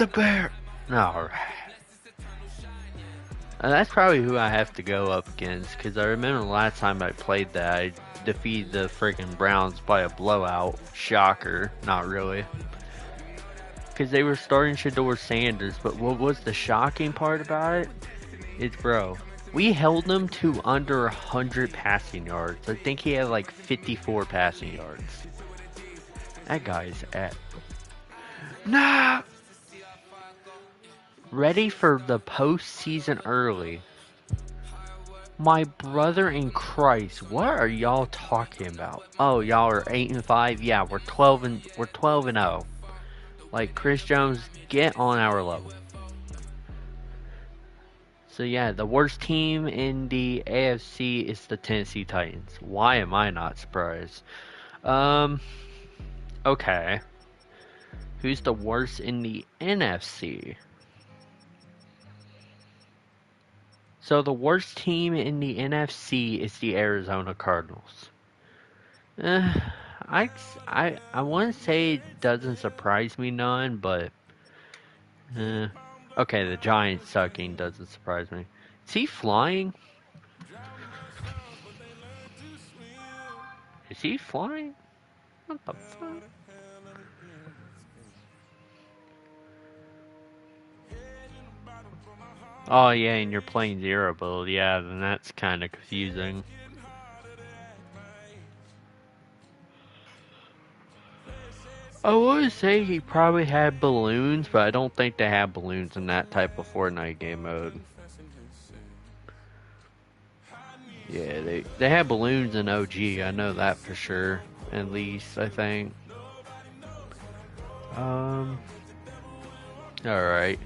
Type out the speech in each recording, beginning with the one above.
the bear. No, that's probably who I have to go up against, because I remember the last time I played that, I defeated the freaking Browns by a blowout. Shocker, not really. Because they were starting Shador Sanders, but what was the shocking part about it? Is, bro, we held them to under 100 passing yards. I think he had like 54 passing yards. That guy's at... Nah! Ready for the postseason early. My brother in Christ, what are y'all talking about? Oh, y'all are 8-5. Yeah, we're 12-0. Like, Chris Jones, get on our level. So yeah, the worst team in the AFC is the Tennessee Titans. Why am I not surprised? Okay. Who's the worst in the NFC? So the worst team in the NFC is the Arizona Cardinals. I want to say it doesn't surprise me none, but okay, the Giants sucking doesn't surprise me. Is he flying? Is he flying? What the fuck? Oh yeah, and you're playing zero build. Yeah, then that's kind of confusing. I would say he probably had balloons, but I don't think they have balloons in that type of Fortnite game mode. Yeah, they have balloons in OG. I know that for sure. At least I think. All right.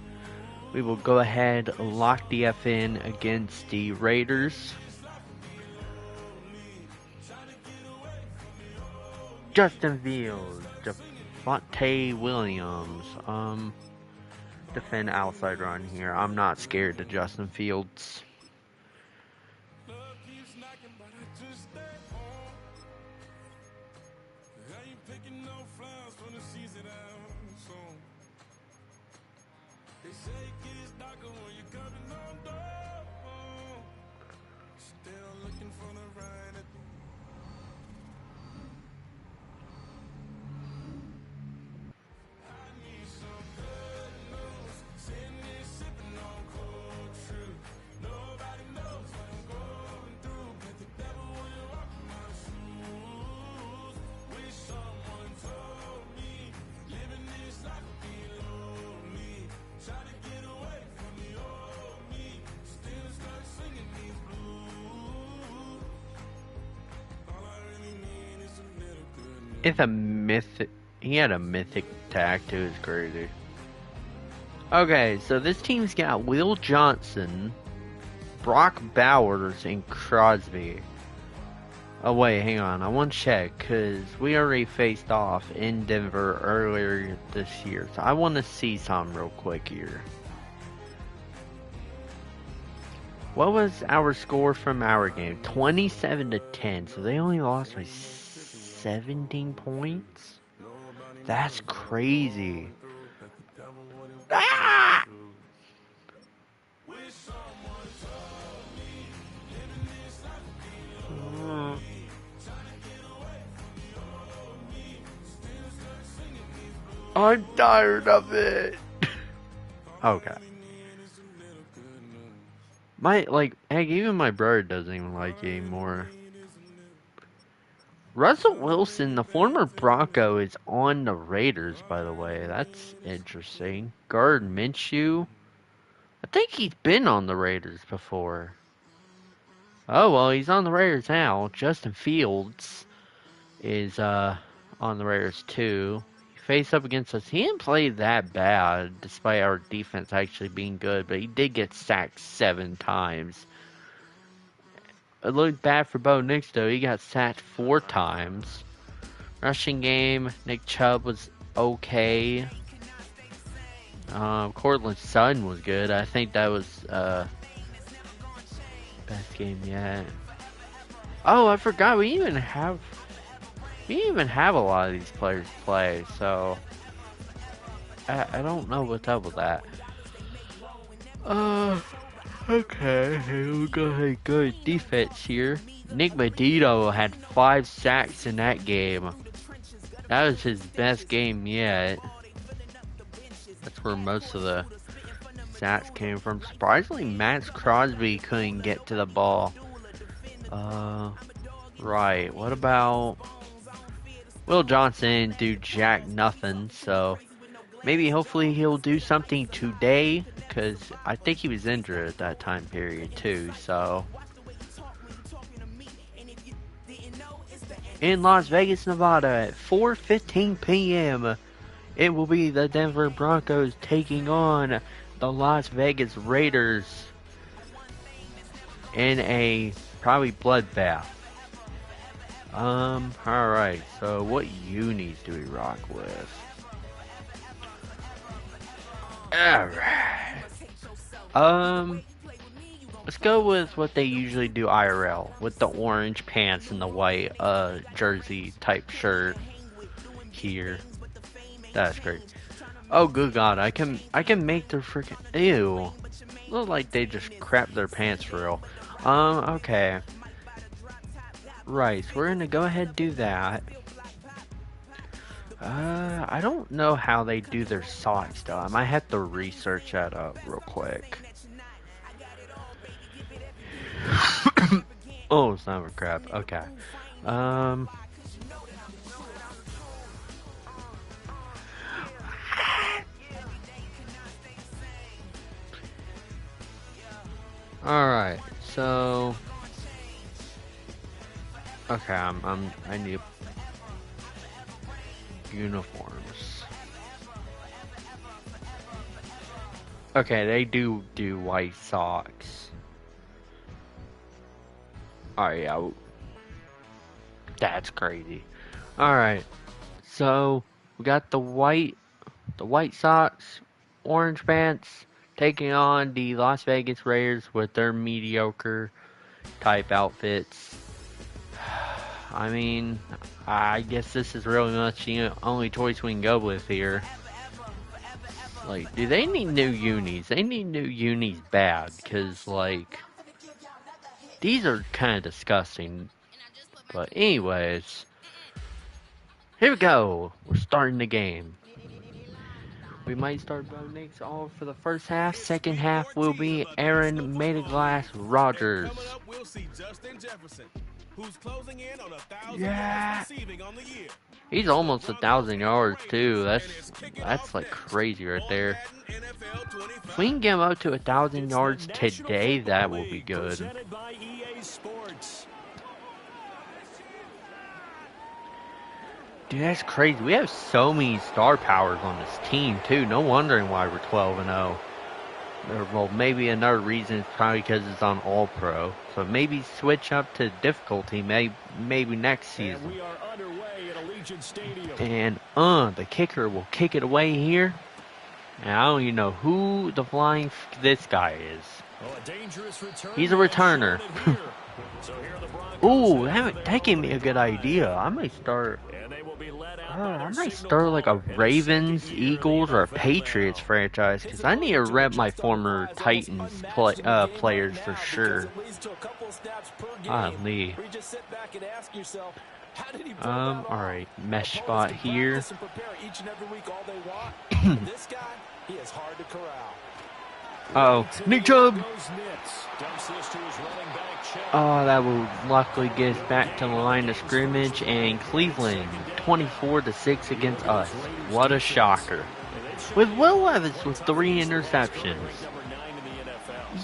We will go ahead lock the F in against the Raiders. Justin Fields, Devontae Williams. Defend outside run here. I'm not scared of Justin Fields. It's a mythic. He had a mythic tag too. It's crazy. Okay, so this team's got Will Johnson, Brock Bowers, and Crosby. Oh wait, hang on. I want to check because we already faced off in Denver earlier this year. So I want to see something real quick here. What was our score from our game? 27-10. So they only lost by 17 points? That's crazy. Ah! I'm tired of it. Okay. Even my brother doesn't even like it anymore. Russell Wilson, the former Bronco, is on the Raiders, by the way. That's interesting. Gardner Minshew. I think he's been on the Raiders before. Oh, well, he's on the Raiders now. Justin Fields is on the Raiders, too. He faced up against us. He didn't play that bad, despite our defense actually being good, but he did get sacked 7 times. It looked bad for Bo Nix, though. He got sacked 4 times. Rushing game, Nick Chubb was okay. Cortland Sutton was good. I think that was best game yet. Oh, I forgot. We even have a lot of these players play. So I don't know what's up with that. Uh, okay, we'll go ahead good defense here. Nick Medito had 5 sacks in that game. That was his best game yet. That's where most of the sacks came from. Surprisingly, Max Crosby couldn't get to the ball. Right. What about Will Johnson? Do jack nothing. So maybe, hopefully, he'll do something today, because I think he was injured at that time period too. So in Las Vegas, Nevada, at 4:15 p.m., it will be the Denver Broncos taking on the Las Vegas Raiders in a probably bloodbath. Alright, so what unis do we rock with? Alright. Let's go with what they usually do IRL, with the orange pants and the white, jersey type shirt here. That's great. Oh, good God, I can make their freaking, ew. Look like they just crap their pants for real. Okay. Right, so we're gonna go ahead and do that. I don't know how they do their socks though. I might have to research that up real quick. Oh, son of a crap. Okay. Alright, so okay, I need uniforms. Okay, they do white socks. Alright, yeah. That's crazy. Alright. So we got the white socks, orange pants, taking on the Las Vegas Raiders with their mediocre type outfits. I mean, I guess this is really much the only choice we can go with here. Like, do they need new unis? They need new unis bad, because, like, these are kind of disgusting. But anyways, here we go. We're starting the game. We might start Bo Nix all for the first half. Second half will be Aaron Made-of-Glass Rodgers. Yeah. He's almost 1,000 yards too. That's like crazy right there. If we can get him up to 1,000 yards today, that will be good. Dude, that's crazy. We have so many star powers on this team too. No wondering why we're 12-0. Well, maybe another reason is probably because it's on All Pro. So maybe switch up to difficulty maybe next season. And the kicker will kick it away here. And I don't even know who the flying this guy is. He's a returner. Ooh, that gave me a good idea. I might start like a Ravens, Eagles, or a Patriots franchise, because I need to rep my former Titans players for sure. Lee. Alright, mesh spot here. Uh-oh, Nick Chubb! Oh, that will luckily get us back to the line of scrimmage, and Cleveland 24-6 against us. What a shocker. With Will Levis with 3 interceptions.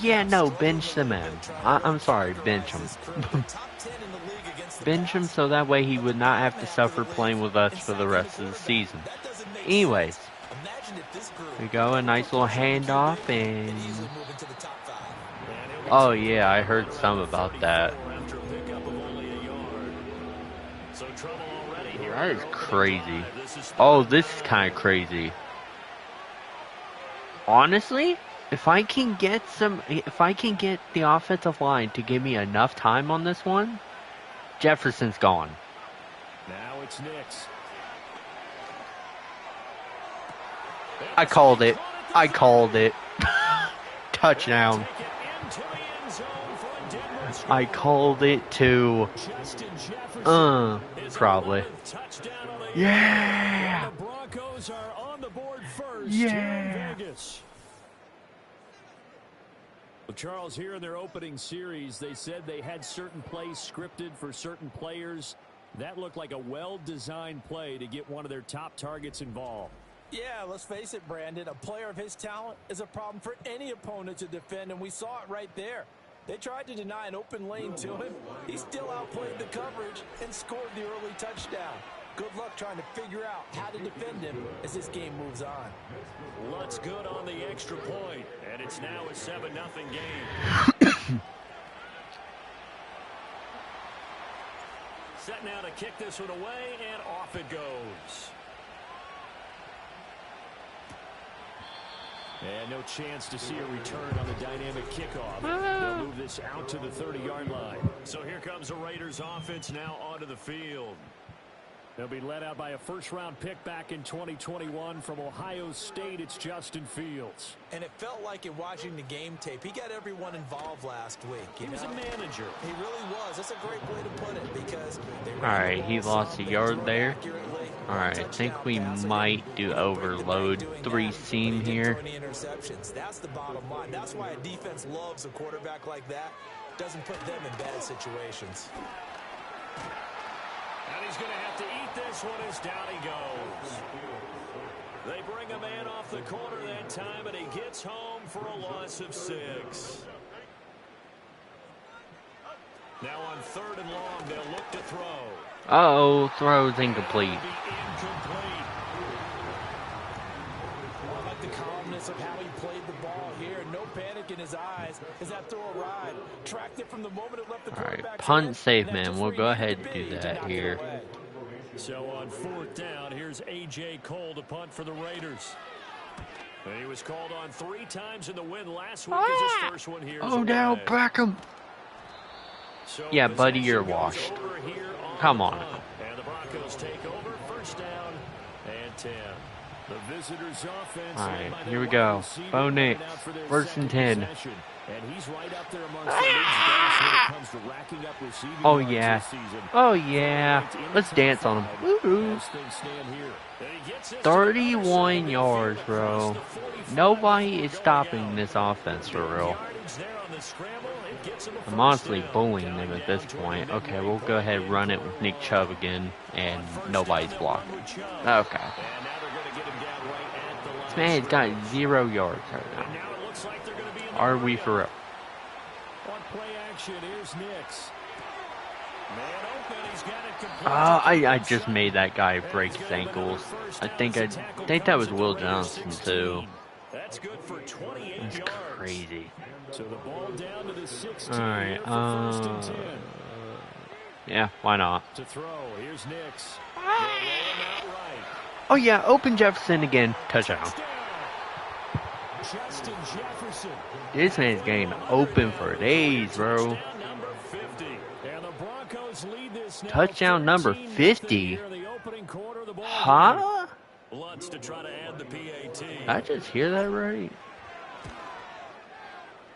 Yeah, no, bench the man. I'm sorry, bench him. Bench him so that way he would not have to suffer playing with us for the rest of the season. Anyways, we go, a nice little handoff, and oh yeah, I heard some about that. That is crazy. Oh, this is kind of crazy. Honestly, if I can get the offensive line to give me enough time on this one, Jefferson's gone. Now it's Nix. I called it. I called it. Touchdown. I called it too. Probably. Yeah. Yeah. Well, Charles, here in their opening series, they said they had certain plays scripted for certain players. That looked like a well-designed play to get one of their top targets involved. Yeah, let's face it, Brandon. A player of his talent is a problem for any opponent to defend, and we saw it right there. They tried to deny an open lane to him. He still outplayed the coverage and scored the early touchdown. Good luck trying to figure out how to defend him as this game moves on. Lutz good on the extra point, and it's now a 7-0 game. Set now to kick this one away, and off it goes. And no chance to see a return on the dynamic kickoff. They'll move this out to the 30-yard line. So here comes the Raiders offense now onto the field. They'll be led out by a first-round pick back in 2021 from Ohio State. It's Justin Fields. And it felt like in watching the game tape, he got everyone involved last week. He was a manager. He really was. That's a great way to put it because all right, he lost a yard there. All right, I think we might do overload 3-seam here. That's the bottom line. That's why a defense loves a quarterback like that. Doesn't put them in bad situations. And he's going to have to eat this one as down he goes. They bring a man off the corner that time, and he gets home for a loss of 6. Now on 3rd and long, they'll look to throw. Uh-oh, throw's incomplete. I like the calmness of how he played the ball here. No panic in his eyes as that throw arrived. Tracked it from the moment it left the quarterback's All right, punt hand, safe, man. We'll go ahead and do that here. So on 4th down, here's A.J. Cole to punt for the Raiders. He was called on 3 times in the win last week as his first one here. Oh, now Beckham. So yeah, buddy, you're washed. Come on. And the Broncos take over, 1st down and 10. The visitors' offense. All right, here we go. Bo Nix, 1st and 10. And he's right up there amongst the league's best when it comes to racking up receiving Oh yards yeah. this season. Oh yeah. Let's dance on him. Woo-hoo. 31 yards, bro. Nobody is stopping this offense for real. I'm honestly bullying them at this point. Okay, we'll go ahead and run it with Nick Chubb again, and nobody's blocking. Okay. This man's got 0 yards right now. Are we for real? On play action, here's Nix. I just made that guy break his ankles. I think that was Will Johnson too. That's good for 28 That's yards. crazy. So the ball down to the 16. All right. For 1st and 10. Yeah, why not? To throw, here's Nix. They'll roll him out right. Oh yeah, open Jefferson again. Touchdown. Justin Jefferson. This man's getting open for days, bro. Touchdown number 50. Huh? Lutz to try to add the PAT. Did I just hear that right?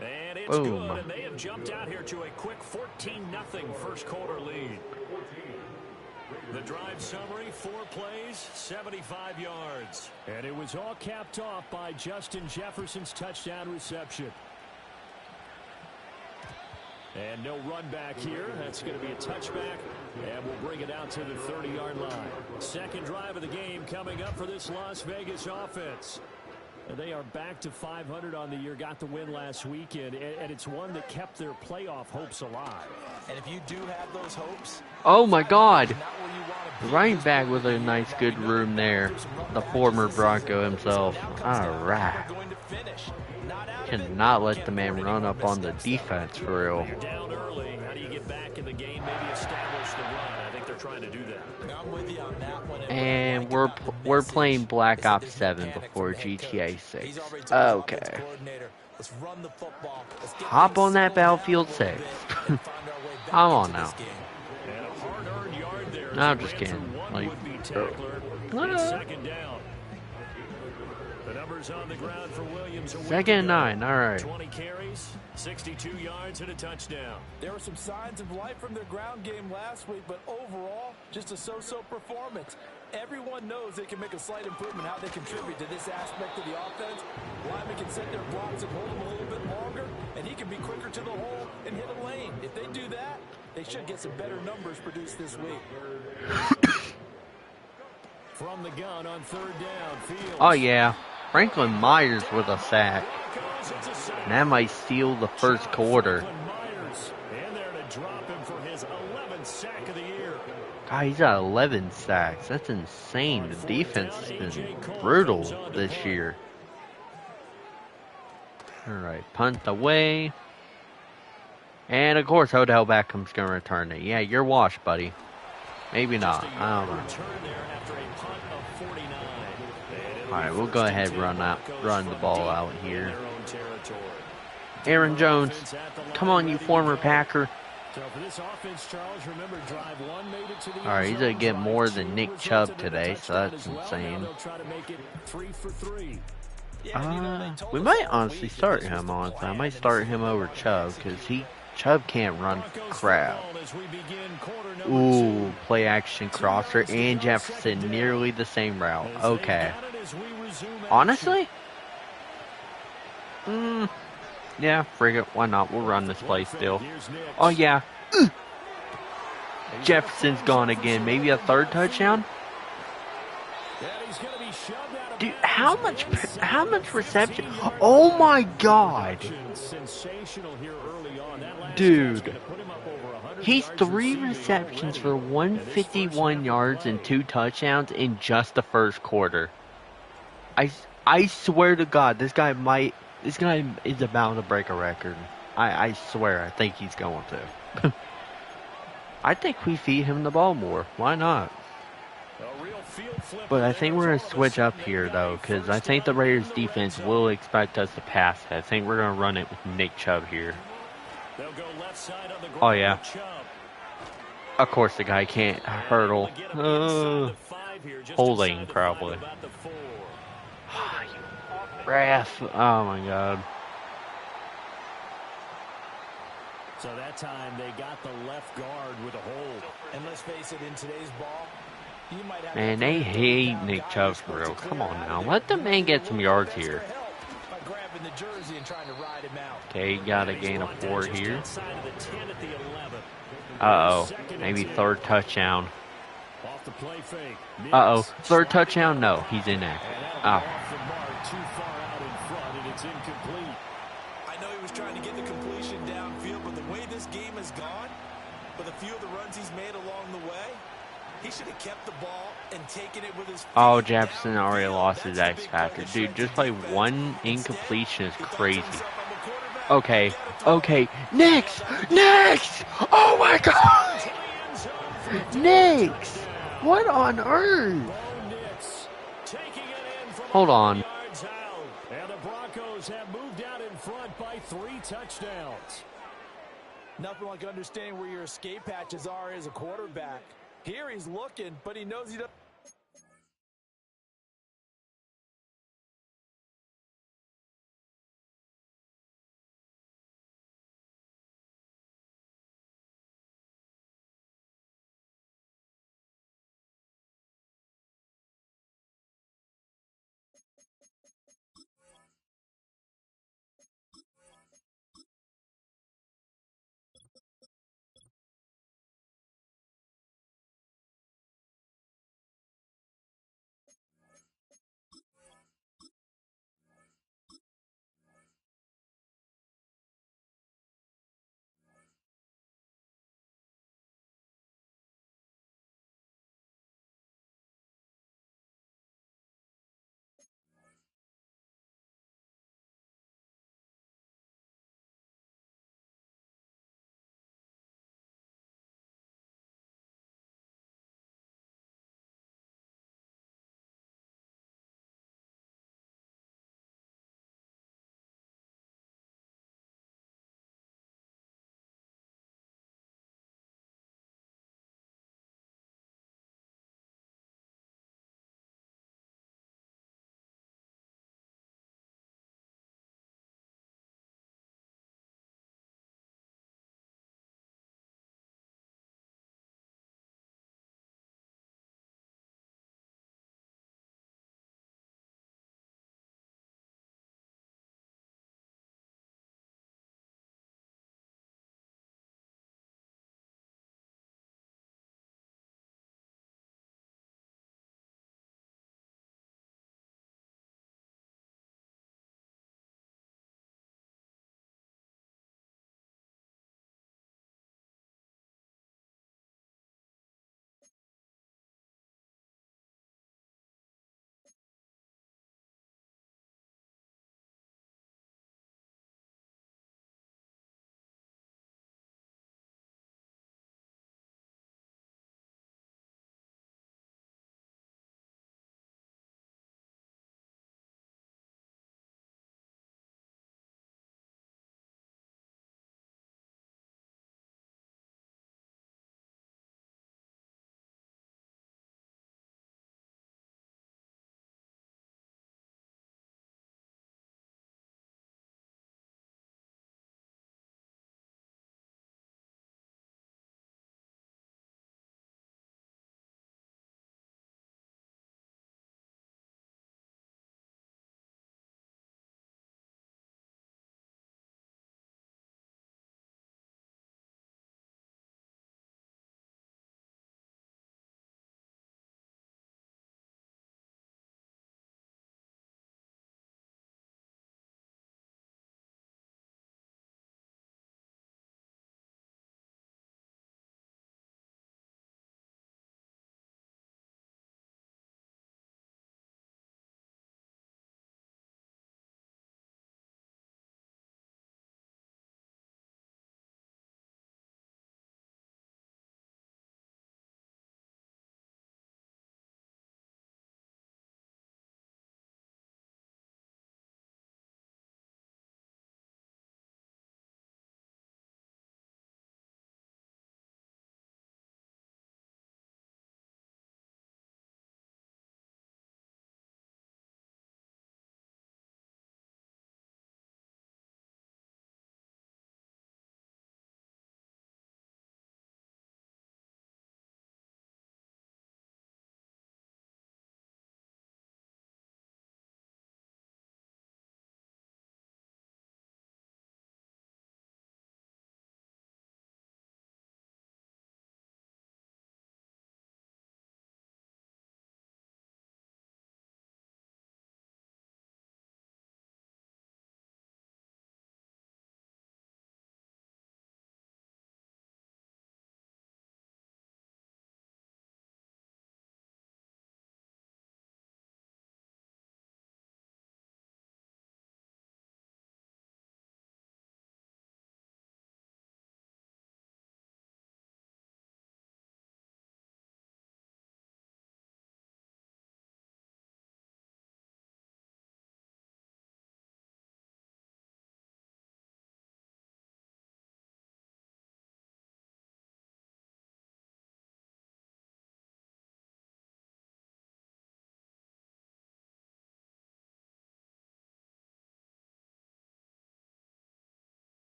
And it's Boom. good, and they have jumped out here to a quick 14-0 first quarter lead. The drive summary, 4 plays, 75 yards. And it was all capped off by Justin Jefferson's touchdown reception. And no run back here. That's going to be a touchback. And we'll bring it out to the 30-yard line. Second drive of the game coming up for this Las Vegas offense. And they are back to 500 on the year. Got the win last weekend. And it's one that kept their playoff hopes alive. And if you do have those hopes... Oh my God. The running back with a nice good room there. The former Bronco himself. Alright. Cannot let the man run up on the defense for real. You're down early. How do you get back in the game? Maybe establish the run. I think they're trying to do that. I'm with you on that one. And we're playing Black Ops 7 before GTA 6. Okay. Hop on that Battlefield 6. I'm on now. No, I'm just kidding. Like, Second down. The numbers on the ground for Williams. Second and 9. All right. 20 carries, 62 yards, and a touchdown. There were some signs of life from their ground game last week, but overall, just a so-so performance. Everyone knows they can make a slight improvement how they contribute to this aspect of the offense. Lyman can set their blocks and hold them a little bit longer, and he can be quicker to the hole and hit a lane. If they do that, they should get some better numbers produced this week. From the gun on third down, Fields. Oh, yeah. Franklin Myers with a sack. And that might steal the first quarter. And there to drop him for his 11th sack of the year. God, he's got 11 sacks. That's insane. The defense has been brutal this year. All right, punt away. And, of course, Odell Beckham's going to return it. Yeah, you're washed, buddy. Maybe not. I don't know. All right, we'll go ahead and run the ball out here. Aaron Jones, come on, you former Packer. All right, he's going to get more than Nick Chubb today, so that's insane. We might honestly start him, honestly. I might start him over Chubb, because Chubb can't run crap. Ooh, play action crosser and Jefferson, nearly the same route. Okay. Honestly? Yeah, frig it. Why not? We'll run this play still. Oh, yeah. Jefferson's gone again. Maybe a third touchdown? Dude, how much reception? Oh, my God. Dude. He's 3 receptions for 151 yards and 2 touchdowns in just the first quarter. I swear to God, this guy is about to break a record. I swear, I think he's going to. I think we feed him the ball more. Why not? But I think we're going to switch up here, though, because I think the Raiders defense will expect us to pass it. I think we're going to run it with Nick Chubb here. Oh, yeah. Of course, the guy can't hurdle. Holding, probably. Ref. Oh, my God. So that time they got the left guard with a hold. And let's face it, in today's ball, you might have... Man, they hate Nick Chubb for real. Come on now. Let the man get some yards here. Okay, got a gain of 4 here. Uh-oh. Maybe third touchdown. Uh-oh. Third touchdown? No, he's inactive. Oh. I know he was trying to get the completion downfield, but the way this game has gone, with a few of the runs he's made along the way, he should have kept the ball and taken it with his feet. Oh, Jefferson already lost his X factor. Dude, just like one incompletion is crazy. Okay. Okay. Next! Next! Oh my God! Next! What on earth? Hold on. And the Broncos have moved out in front by 3 touchdowns. Nothing like understanding where your escape hatches are as a quarterback. Here he's looking, but he knows he doesn't.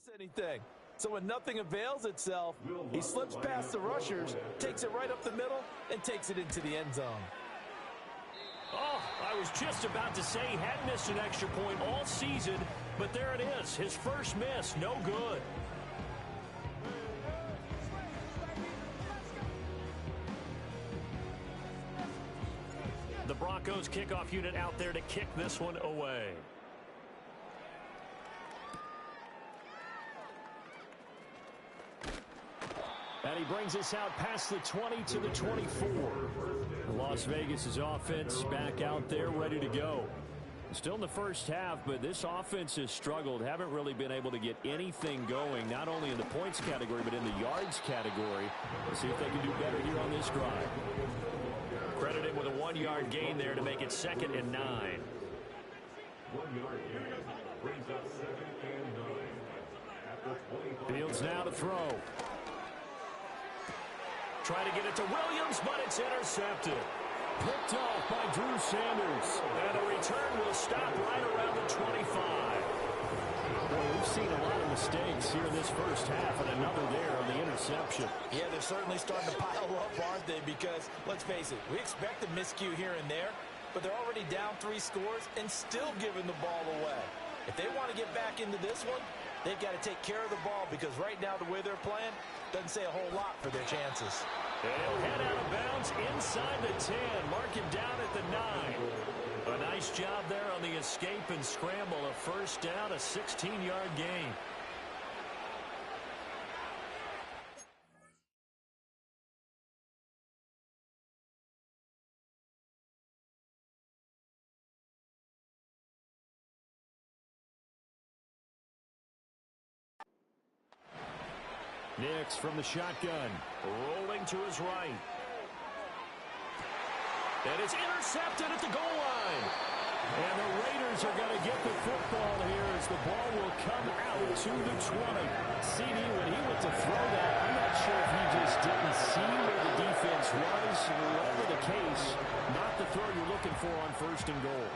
miss anything. So when nothing avails itself, he slips past the rushers, takes it right up the middle, and takes it into the end zone. Oh, I was just about to say he had missed an extra point all season, but there it is. His first miss, no good. The Broncos kickoff unit out there to kick this one away. And he brings us out past the 20 to the 24. Las Vegas' offense back out there ready to go. Still in the first half, but this offense has struggled. Haven't really been able to get anything going, not only in the points category, but in the yards category. Let's see if they can do better here on this drive. Credit him with a 1-yard gain there to make it 2nd and 9. 1-yard gain brings up 2nd and 9. At the 25. Fields now to throw. Try to get it to Williams, but it's intercepted. Picked off by Drew Sanders. And the return will stop right around the 25. Boy, we've seen a lot of mistakes here in this first half, and another there on the interception. Yeah, they're certainly starting to pile up, aren't they? Because, let's face it, we expect a miscue here and there, but they're already down 3 scores and still giving the ball away. If they want to get back into this one, they've got to take care of the ball, because right now the way they're playing doesn't say a whole lot for their chances. They'll head out of bounds inside the 10. Mark him down at the 9. A nice job there on the escape and scramble. A first down, a 16-yard gain. Nix from the shotgun, rolling to his right. And it's intercepted at the goal line. And the Raiders are going to get the football here as the ball will come out to the 20. CD, when he went to throw that, I'm not sure if he just didn't see where the defense was. Whatever the case, not the throw you're looking for on 1st and goal.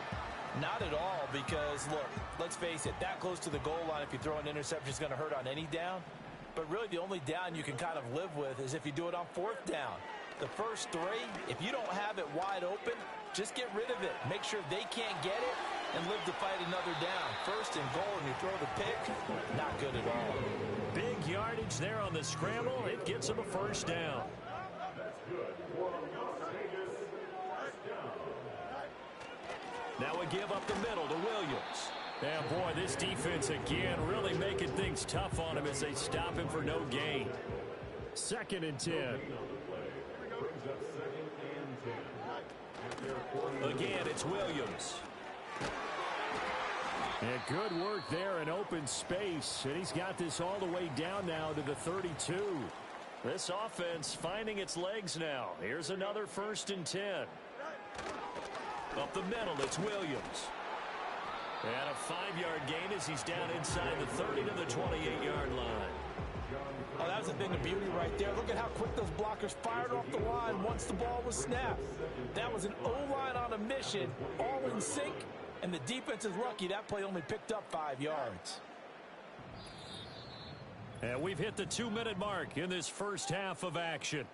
Not at all, because, look, let's face it, that close to the goal line, if you throw an interception, is going to hurt on any down. But really the only down you can kind of live with is if you do it on 4th down. The first 3, if you don't have it wide open, just get rid of it. Make sure they can't get it and live to fight another down. 1st and goal, and you throw the pick, not good at all. Big yardage there on the scramble. It gets him a first down. That's good for Las Vegas. First down. Now we give up the middle to Williams. And boy, this defense again really making things tough on him as they stop him for no gain. 2nd and 10. Brings up 2nd and 10. Again, it's Williams. And good work there in open space. And he's got this all the way down now to the 32. This offense finding its legs now. Here's another 1st and 10. Up the middle, it's Williams. And a 5-yard gain as he's down inside the 30 to the 28-yard line. Oh, that was a thing of beauty right there. Look at how quick those blockers fired off the line once the ball was snapped. That was an O-line on a mission, all in sync, and the defense is lucky that play only picked up 5 yards. And we've hit the 2-minute mark in this first half of action.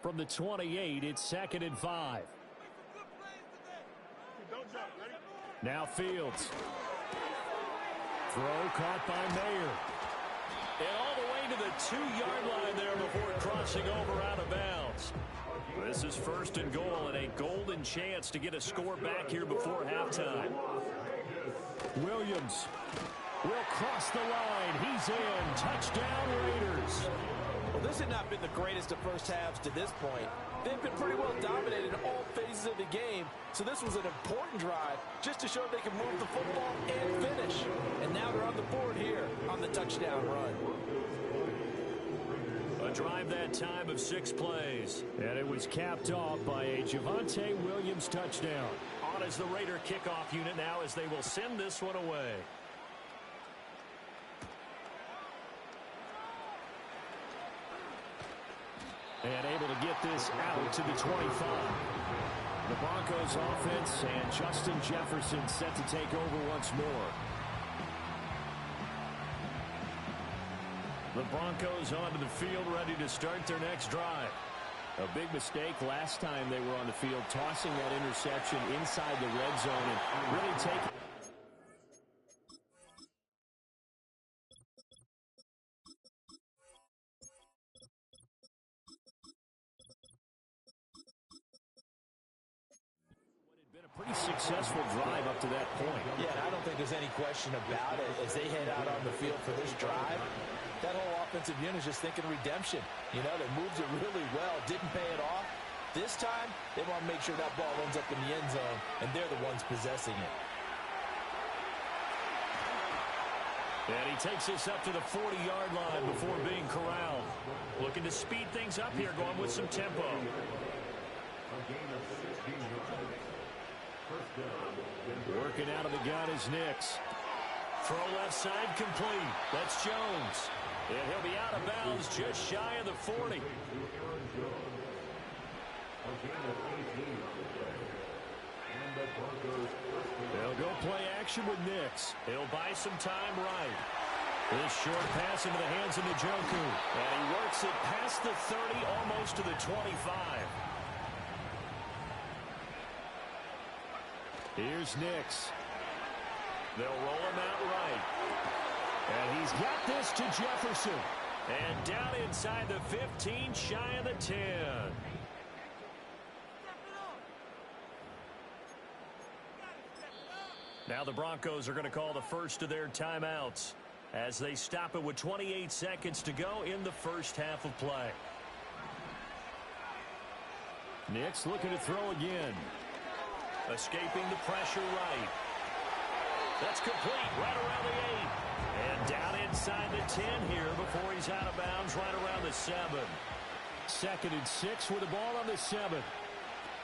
From the 28, it's 2nd and 5. Now Fields. Throw caught by Mayer. And all the way to the 2-yard line there before crossing over out of bounds. This is 1st and goal and a golden chance to get a score back here before halftime. Williams will cross the line. He's in. Touchdown, Raiders. Well, this had not been the greatest of first halves to this point. They've been pretty well dominated in all phases of the game, so this was an important drive just to show they can move the football and finish. And now they're on the board here on the touchdown run. A drive that time of 6 plays. And it was capped off by a Javonte Williams touchdown. On as the Raider kickoff unit now as they will send this one away. And able to get this out to the 25. The Broncos offense and Justin Jefferson set to take over once more. The Broncos onto the field ready to start their next drive. A big mistake last time they were on the field, tossing that interception inside the red zone and really taking... Pretty successful drive up to that point. Yeah, and I don't think there's any question about it. As they head out on the field for this drive, that whole offensive unit is just thinking redemption. You know, they moved it really well, didn't pay it off. This time, they want to make sure that ball ends up in the end zone, and they're the ones possessing it. And he takes this up to the 40-yard line before being corralled. Looking to speed things up here, going with some tempo. Working out of the gun is Nix. Throw left side complete. That's Jones. And he'll be out of bounds just shy of the 40. They'll go play action with Nix. He'll buy some time right. This short pass into the hands of Njoku. And he works it past the 30, almost to the 25. Here's Nix. They'll roll him out right. And he's got this to Jefferson. And down inside the 15, shy of the 10. Now the Broncos are going to call the first of their timeouts as they stop it with 28 seconds to go in the first half of play. Nix looking to throw again. Escaping the pressure right. That's complete right around the 8. And down inside the 10 here before he's out of bounds right around the 7. 2nd and 6 with the ball on the 7.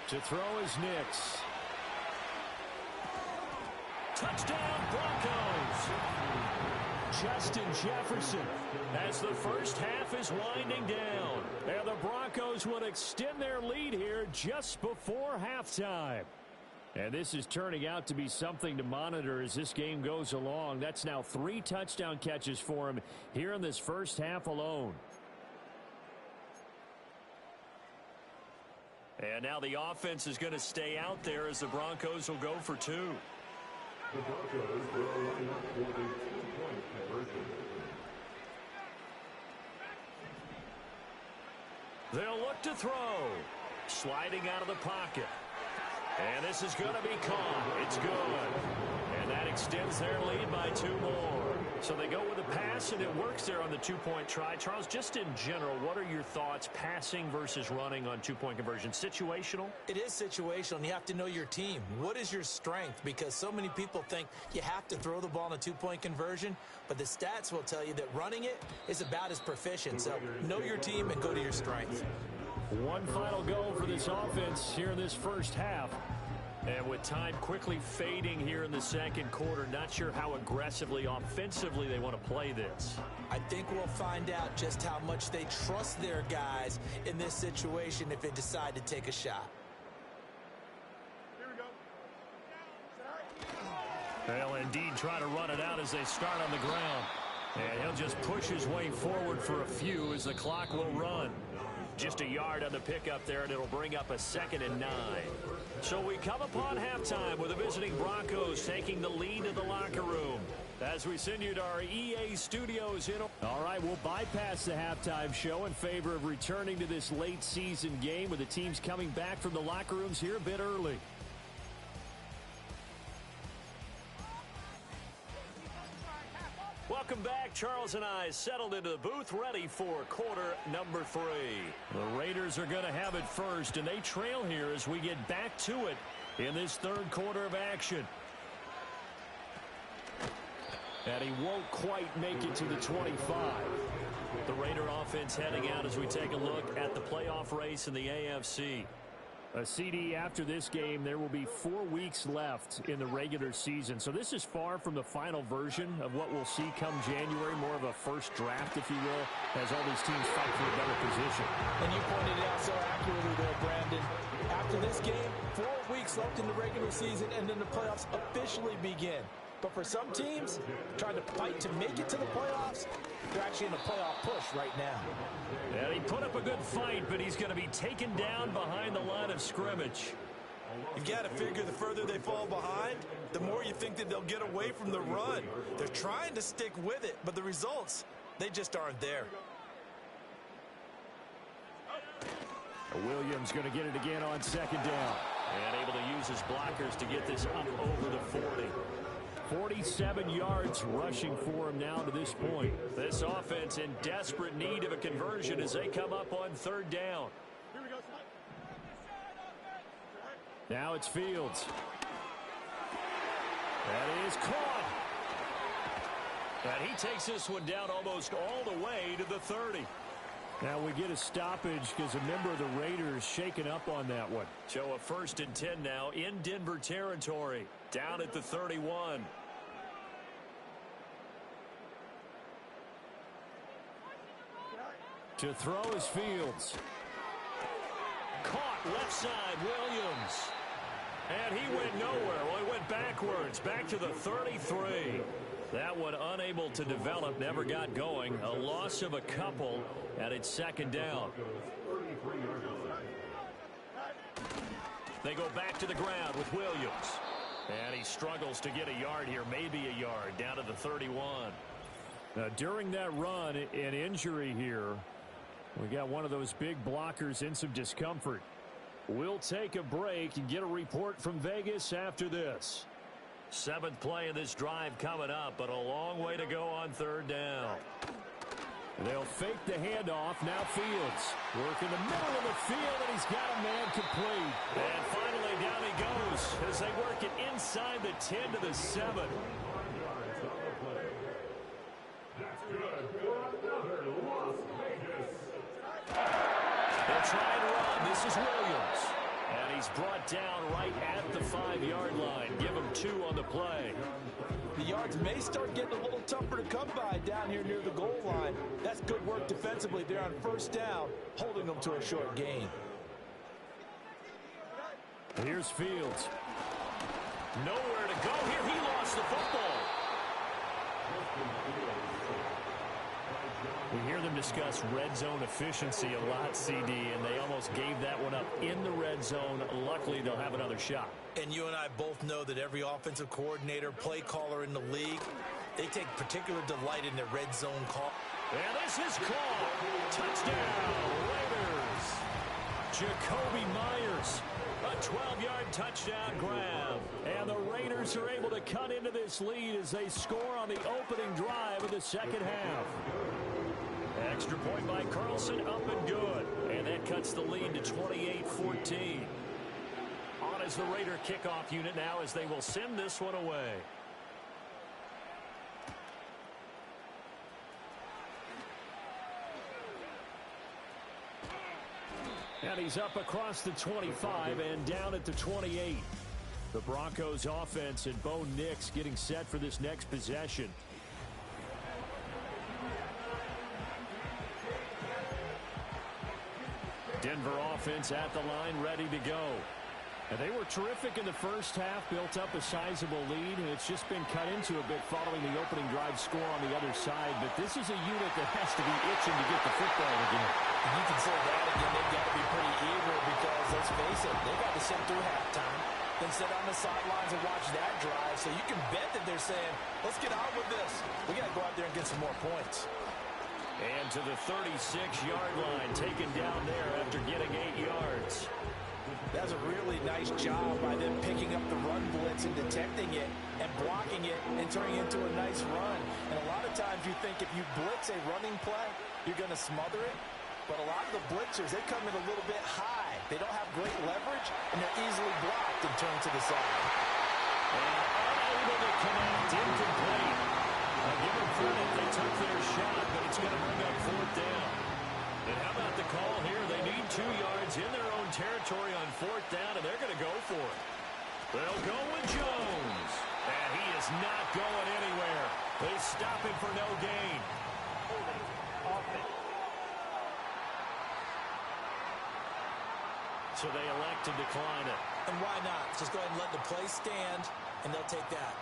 To throw is Nix. Touchdown Broncos. Justin Jefferson as the first half is winding down. And the Broncos will extend their lead here just before halftime. And this is turning out to be something to monitor as this game goes along. That's now 3 touchdown catches for him here in this first half alone. And now the offense is going to stay out there as the Broncos will go for 2. The Broncos will line up for the 2-point conversion. They'll look to throw. Sliding out of the pocket. And this is going to be caught. It's good. And that extends their lead by 2 more. So they go with a pass, and it works there on the 2-point try. Charles, just in general, what are your thoughts passing versus running on 2-point conversion? Situational? It is situational, and you have to know your team. What is your strength? Because so many people think you have to throw the ball in a 2-point conversion, but the stats will tell you that running it is about as proficient. So know your team and go to your strength. One final go for this offense here in this first half. And with time quickly fading here in the second quarter, not sure how aggressively, offensively they want to play this. I think we'll find out just how much they trust their guys in this situation if they decide to take a shot. They'll indeed try to run it out as they start on the ground. And he'll just push his way forward for a few as the clock will run. Just a yard on the pickup there, and it'll bring up a 2nd and 9. So we come upon halftime with the visiting Broncos taking the lead in the locker room. As we send you to our EA studios. All right, we'll bypass the halftime show in favor of returning to this late season game with the teams coming back from the locker rooms here a bit early. Welcome back. Charles and I settled into the booth, ready for quarter number 3. The Raiders are going to have it first, and they trail here as we get back to it in this third quarter of action. And he won't quite make it to the 25. The Raider offense heading out as we take a look at the playoff race in the AFC. A CD after this game, there will be 4 weeks left in the regular season. So this is far from the final version of what we'll see come January, more of a first draft, if you will, as all these teams fight for a better position. And you pointed it out so accurately there, Brandon. After this game, 4 weeks left in the regular season, and then the playoffs officially begin. But for some teams, trying to fight to make it to the playoffs, they're actually in a playoff push right now. And he put up a good fight, but he's going to be taken down behind the line of scrimmage. You've got to figure the further they fall behind, the more you think that they'll get away from the run. They're trying to stick with it, but the results, they just aren't there. Williams going to get it again on 2nd down. And able to use his blockers to get this up over the 40. 47 yards rushing for him now to this point. This offense in desperate need of a conversion as they come up on 3rd down. Now it's Fields. That is caught. And he takes this one down almost all the way to the 30. Now we get a stoppage because a member of the Raiders shaken up on that one. So a 1st and 10 now in Denver territory. Down at the 31. To throw is Fields. Caught left side, Williams. And he went nowhere. Well, he went backwards, back to the 33. That one unable to develop, never got going. A loss of a couple, and it's 2nd down. They go back to the ground with Williams. And he struggles to get a yard here, maybe a yard, down to the 31. During that run, an injury here. We got one of those big blockers in some discomfort. We'll take a break and get a report from Vegas after this. 7th play in this drive coming up, but a long way to go on 3rd down. They'll fake the handoff. Now Fields working the middle of the field, and he's got a man complete. And finally down he goes as they work it inside the 10 to the 7. They'll try and run. This is Williams. And he's brought down right at the 5-yard line. Give him 2 on the play. The yards may start getting a little tougher to come by down here near the goal line. That's good work defensively there on 1st down, holding them to a short gain. Here's Fields. Nowhere to go here. He lost the football. We hear them discuss red zone efficiency a lot, CD, and they almost gave that one up in the red zone. Luckily, they'll have another shot. And you and I both know that every offensive coordinator, play caller in the league, they take particular delight in their red zone call. And this is called touchdown, Raiders. Jacoby Myers, a 12-yard touchdown grab. And the Raiders are able to cut into this lead as they score on the opening drive of the 2nd half. Extra point by Carlson, up and good. And that cuts the lead to 28-14. On as the Raider kickoff unit now as they will send this one away. And he's up across the 25 and down at the 28. The Broncos offense and Bo Nix getting set for this next possession. Denver offense at the line, ready to go. And they were terrific in the first half, built up a sizable lead, and it's just been cut into a bit following the opening drive score on the other side. But this is a unit that has to be itching to get the football again. And you can say that again, they've got to be pretty eager because, let's face it, they got to sit through halftime, then sit on the sidelines and watch that drive. So you can bet that they're saying, let's get on with this. We got to go out there and get some more points. And to the 36-yard line, taken down there after getting 8 yards. That's a really nice job by them picking up the run blitz and detecting it and blocking it and turning it into a nice run. And a lot of times you think if you blitz a running play, you're going to smother it. But a lot of the blitzers, they come in a little bit high. They don't have great leverage, and they're easily blocked and turned to the side. And unable to connect, incomplete. Give them credit, they took their shot, but it's going to bring up 4th down. And how about the call here? They need 2 yards in their own territory on 4th down, and they're going to go for it. They'll go with Jones. And he is not going anywhere. They stop him for no gain. So they elect to decline it. And why not? Just go ahead and let the play stand, and they'll take that.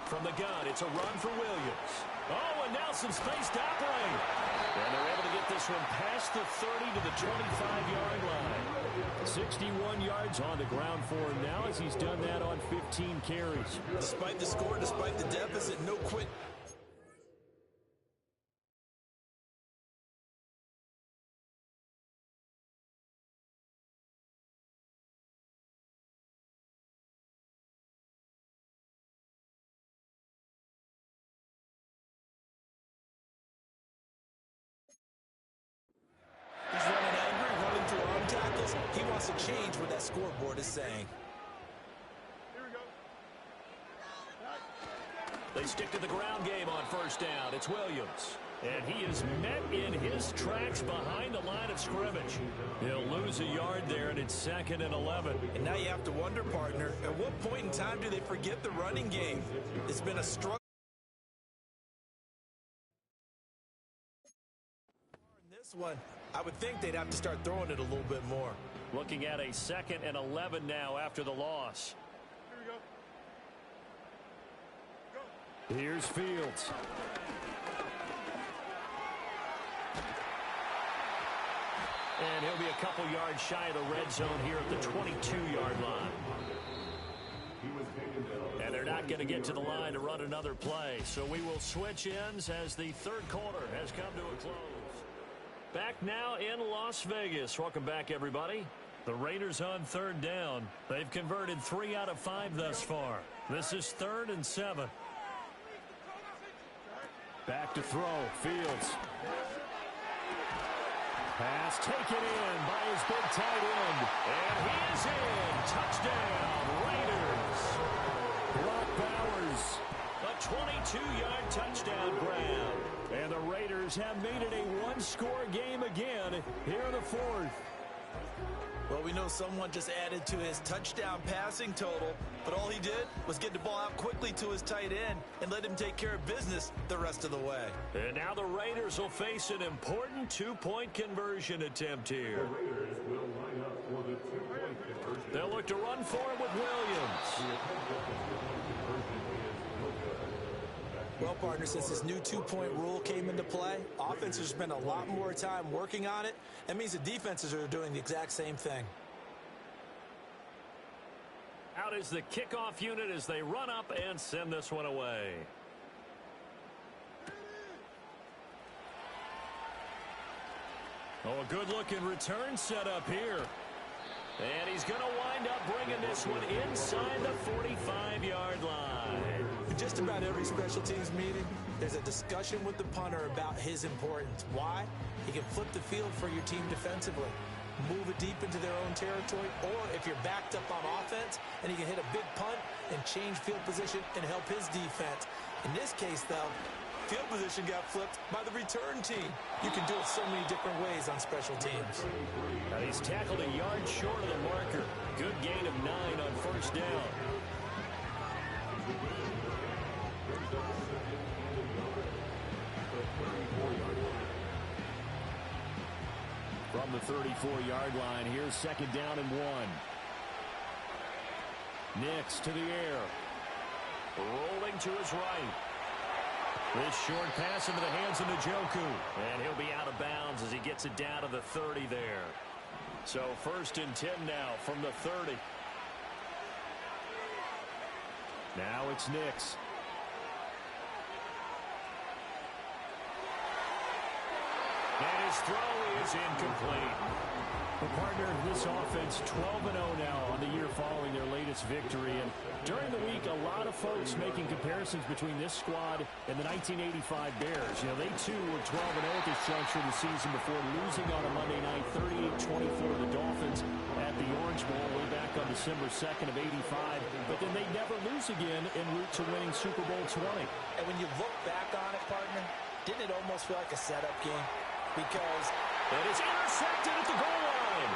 From the gun, it's a run for Williams. Oh, and now some space to operate. And they're able to get this one past the 30 to the 25-yard line. 61 yards on the ground for him now as he's done that on 15 carries. Despite the score, despite the deficit, no quit. He's running angry, running through arm tackles. He wants to change what that scoreboard is saying. They stick to the ground game on 1st down. It's Williams. And he is met in his tracks behind the line of scrimmage. He'll lose a yard there, and it's 2nd and 11. And now you have to wonder, partner, at what point in time do they forget the running game? It's been a struggle. In this one, I would think they'd have to start throwing it a little bit more. Looking at a 2nd and 11 now after the loss. Here's Fields. And he'll be a couple yards shy of the red zone here at the 22-yard line. And they're not going to get to the line to run another play. So we will switch ends as the 3rd quarter has come to a close. Back now in Las Vegas. Welcome back, everybody. The Raiders on 3rd down. They've converted 3 out of 5 thus far. This is 3rd and 7. Back to throw. Fields. Pass taken in by his big tight end. And he is in. Touchdown, Raiders. Brock Bowers. A 22-yard touchdown grab. And the Raiders have made it a one-score game again here in the 4th. Well, we know someone just added to his touchdown passing total, but all he did was get the ball out quickly to his tight end and let him take care of business the rest of the way. And now the Raiders will face an important 2-point conversion attempt here. They'll look to run for him with Williams. Well, partner, since this new 2-point rule came into play, offenses spend a lot more time working on it. That means the defenses are doing the exact same thing. Out is the kickoff unit as they run up and send this one away. Oh, a good-looking return set up here. And he's going to wind up bringing this one inside the 45-yard line. In just about every special teams meeting, there's a discussion with the punter about his importance. Why? He can flip the field for your team defensively, move it deep into their own territory, or if you're backed up on offense, and he can hit a big punt and change field position and help his defense. In this case, though, field position got flipped by the return team. You can do it so many different ways on special teams. Now he's tackled a yard short of the marker. Good gain of 9 on 1st down. From the 34-yard line, here's 2nd down and 1. Nix to the air. Rolling to his right. This short pass into the hands of Njoku. And he'll be out of bounds as he gets it down to the 30 there. So 1st and 10 now from the 30. Now it's Nix. And his throw is incomplete. The partner of this offense 12-0 now on the year following their latest victory. And during the week, a lot of folks making comparisons between this squad and the 1985 Bears. You know, they too were 12-0 at this juncture of the season before losing on a Monday night 38-24 to the Dolphins at the Orange Bowl way back on December 2nd of 85. But then they never lose again en route to winning Super Bowl 20. And when you look back on it, partner, didn't it almost feel like a setup game? Because it is intercepted at the goal line.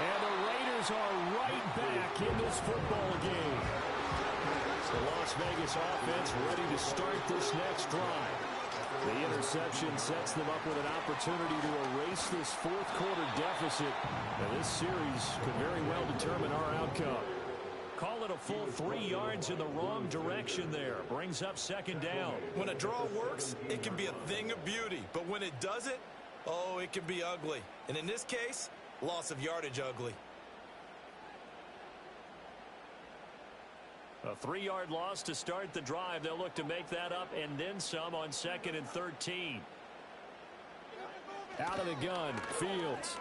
And the Raiders are right back in this football game. The Las Vegas offense ready to start this next drive. The interception sets them up with an opportunity to erase this fourth quarter deficit. And this series could very well determine our outcome. Call it a full 3 yards in the wrong direction there. Brings up 2nd down. when a draw works, it can be a thing of beauty. But when it doesn't, oh, it can be ugly. And in this case, loss of yardage ugly. A 3-yard loss to start the drive. They'll look to make that up and then some on 2nd and 13. Out of the gun, Fields.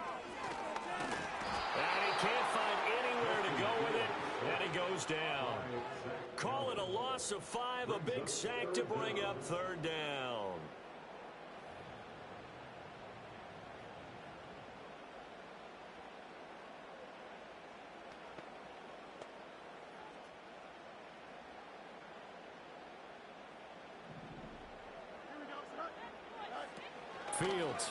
And he can't find anywhere to go with it. And he goes down. Call it a loss of 5, a big sack to bring up 3rd down. Fields.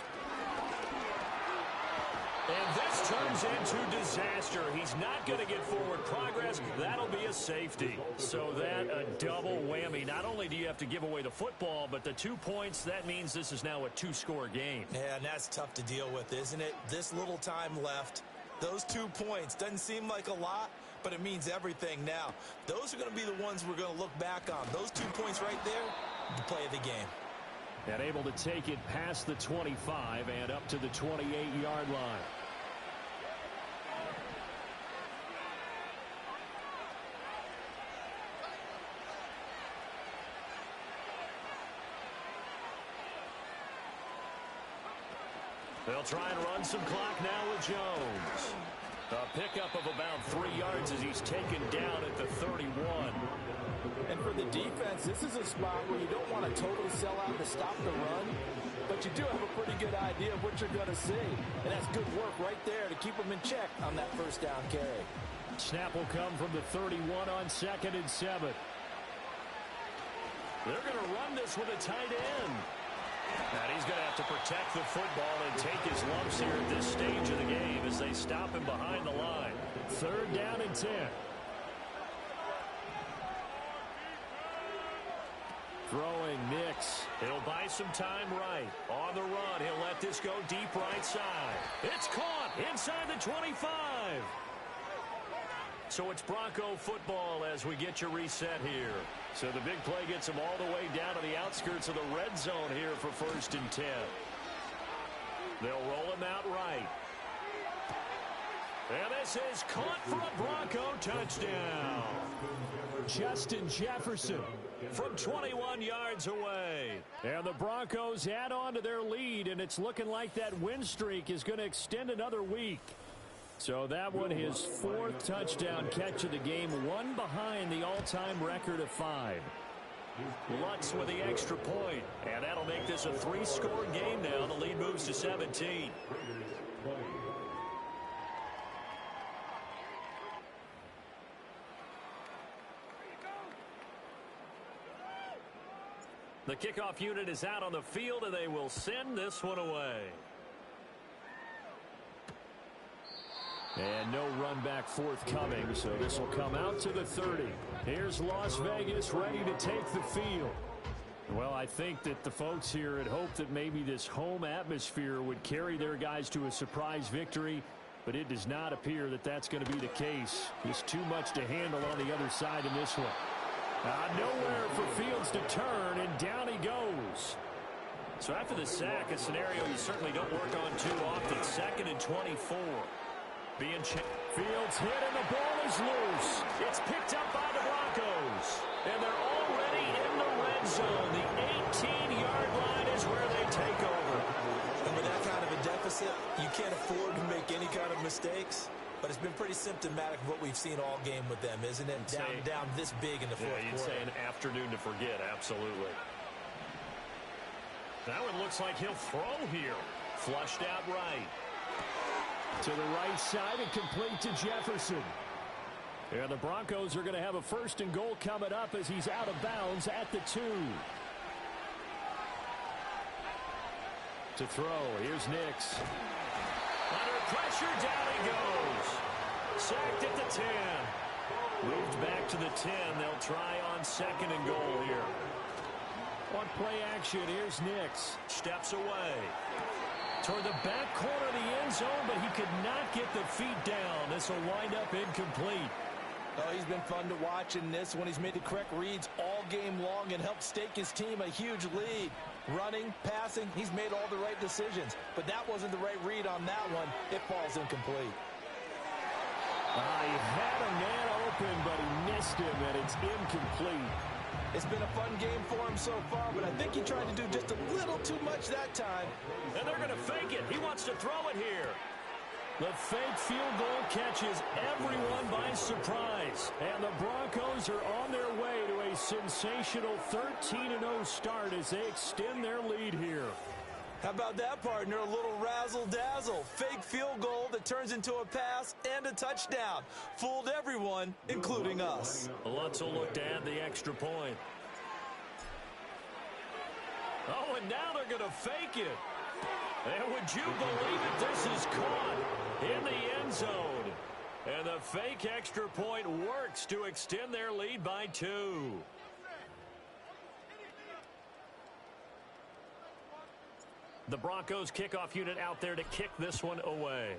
And this turns into disaster. He's not going to get forward progress. That'll be a safety. So that a double whammy. Not only do you have to give away the football, but the 2 points, that means this is now a 2-score game. Yeah, and that's tough to deal with, isn't it? This little time left. Those 2 points doesn't seem like a lot, but it means everything now. Those are going to be the ones we're going to look back on. Those 2 points right there, the play of the game. And able to take it past the 25 and up to the 28-yard line. They'll try and run some clock now with Jones. A pickup of about 3 yards as he's taken down at the 31. And for the defense, this is a spot where you don't want to totally sell out to stop the run, but you do have a pretty good idea of what you're going to see. And that's good work right there to keep them in check on that 1st down carry. Snap will come from the 31 on 2nd and 7. They're going to run this with a tight end. And he's going to have to protect the football and take his lumps here at this stage of the game as they stop him behind the line. 3rd down and 10. Throwing Nix. He'll buy some time right. On the run, he'll let this go deep right side. It's caught inside the 25. So it's Bronco football as we get your reset here. So the big play gets them all the way down to the outskirts of the red zone here for 1st and 10. They'll roll him out right. And this is caught for a Bronco touchdown. Justin Jefferson from 21 yards away. And the Broncos add on to their lead, and it's looking like that win streak is going to extend another week. So that one, his 4th touchdown catch of the game, one behind the all-time record of 5. Lutz with the extra point, and that'll make this a 3-score game now. The lead moves to 17. The kickoff unit is out on the field, and they will send this one away. And no run back forthcoming, so this will come out to the 30. Here's Las Vegas ready to take the field. Well, I think that the folks here had hoped that maybe this home atmosphere would carry their guys to a surprise victory, but it does not appear that that's going to be the case. Just too much to handle on the other side in this one. Nowhere for Fields to turn, and down he goes. So after the sack, a scenario you certainly don't work on too often. 2nd and 24. Fields hit, and the ball is loose. It's picked up by the Broncos. And they're already in the red zone. The 18-yard line is where they take over. And with that kind of a deficit, you can't afford to make any kind of mistakes. But it's been pretty symptomatic of what we've seen all game with them, isn't it? Down this big in the fourth quarter. You'd say an afternoon to forget, absolutely. That one looks like he'll throw here. Flushed out right. To the right side and complete to Jefferson. And the Broncos are going to have a 1st and goal coming up as he's out of bounds at the 2. To throw, here's Nix. Under pressure, down he goes. Sacked at the 10. Moved back to the 10. They'll try on 2nd and goal here. On play action, here's Nix. Steps away. Toward the back corner of the end zone, but he could not get the feet down. This will wind up incomplete. Oh, he's been fun to watch in this one. He's made the correct reads all game long and helped stake his team a huge lead. Running, passing, he's made all the right decisions. But that wasn't the right read on that one. It falls incomplete. He had a man open, but he missed him, and it's incomplete. It's been a fun game for him so far, but I think he tried to do just a little too much that time. And they're going to fake it. He wants to throw it here. The fake field goal catches everyone by surprise. And the Broncos are on their way to a sensational 13-0 start as they extend their lead here. How about that, partner? A little razzle-dazzle. Fake field goal that turns into a pass and a touchdown. Fooled everyone, including us. Lutzel looked to add the extra point. Oh, and now they're going to fake it. And would you believe it? This is caught in the end zone. And the fake extra point works to extend their lead by 2. The Broncos kickoff unit out there to kick this one away.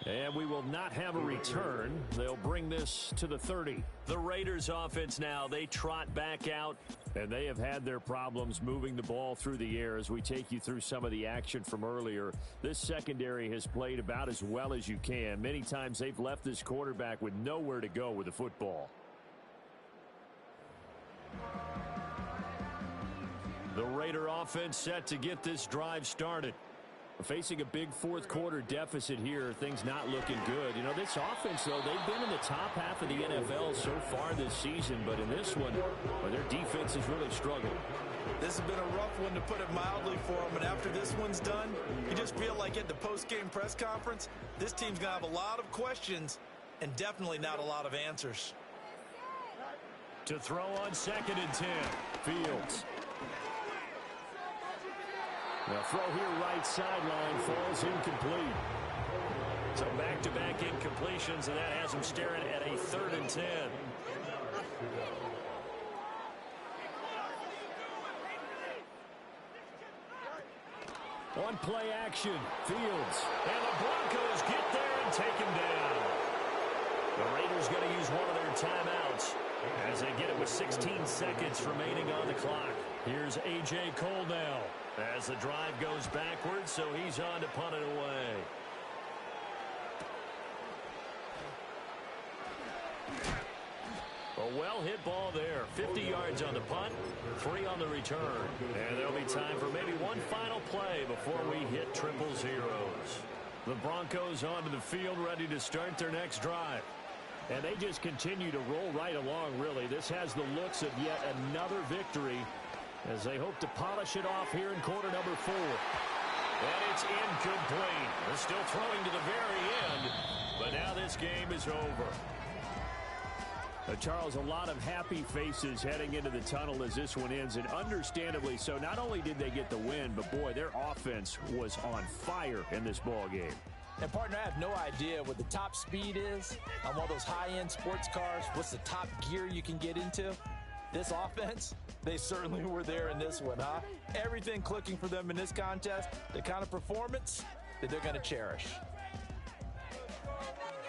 And we will not have a return. They'll bring this to the 30. The Raiders offense now, they trot back out, and they have had their problems moving the ball through the air as we take you through some of the action from earlier. This secondary has played about as well as you can. Many times they've left this quarterback with nowhere to go with the football. The Raider offense set to get this drive started. Facing a big fourth quarter deficit here, things not looking good. You know, this offense, though, they've been in the top half of the NFL so far this season, but in this one, well, their defense has really struggled. This has been a rough one, to put it mildly, for them. And after this one's done, you just feel like at the post-game press conference, this team's going to have a lot of questions and definitely not a lot of answers. To throw on 2nd and 10, Fields. The throw here right sideline falls incomplete. So back-to-back incompletions, and that has him staring at a 3rd and 10. On play action, Fields. And the Broncos get there and take him down. The Raiders going to use one of their timeouts as they get it with 16 seconds remaining on the clock. Here's A.J. Cole now as the drive goes backwards, so he's on to punt it away. A well-hit ball there. 50 yards on the punt, 3 on the return. And there'll be time for maybe one final play before we hit triple zeros. The Broncos onto the field, ready to start their next drive. And they just continue to roll right along, really. This has the looks of yet another victory as they hope to polish it off here in quarter number 4. And it's incomplete. They're still throwing to the very end, but now this game is over. Charles, a lot of happy faces heading into the tunnel as this one ends, and understandably so. Not only did they get the win, but boy, their offense was on fire in this ball game. And, partner, I have no idea what the top speed is on one of those high-end sports cars. What's the top gear you can get into? This offense, they certainly were there in this one, huh? Everything clicking for them in this contest, the kind of performance that they're going to cherish.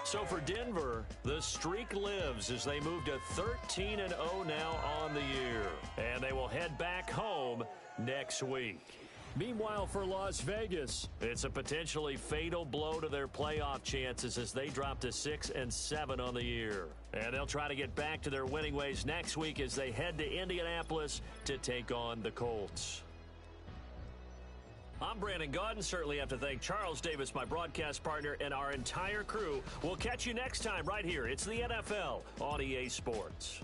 So for Denver, the streak lives as they move to 13-0 now on the year. And they will head back home next week. Meanwhile, for Las Vegas, it's a potentially fatal blow to their playoff chances as they drop to 6-7 on the year. And they'll try to get back to their winning ways next week as they head to Indianapolis to take on the Colts. I'm Brandon Gaudin. Certainly have to thank Charles Davis, my broadcast partner, and our entire crew. We'll catch you next time right here. It's the NFL on EA Sports.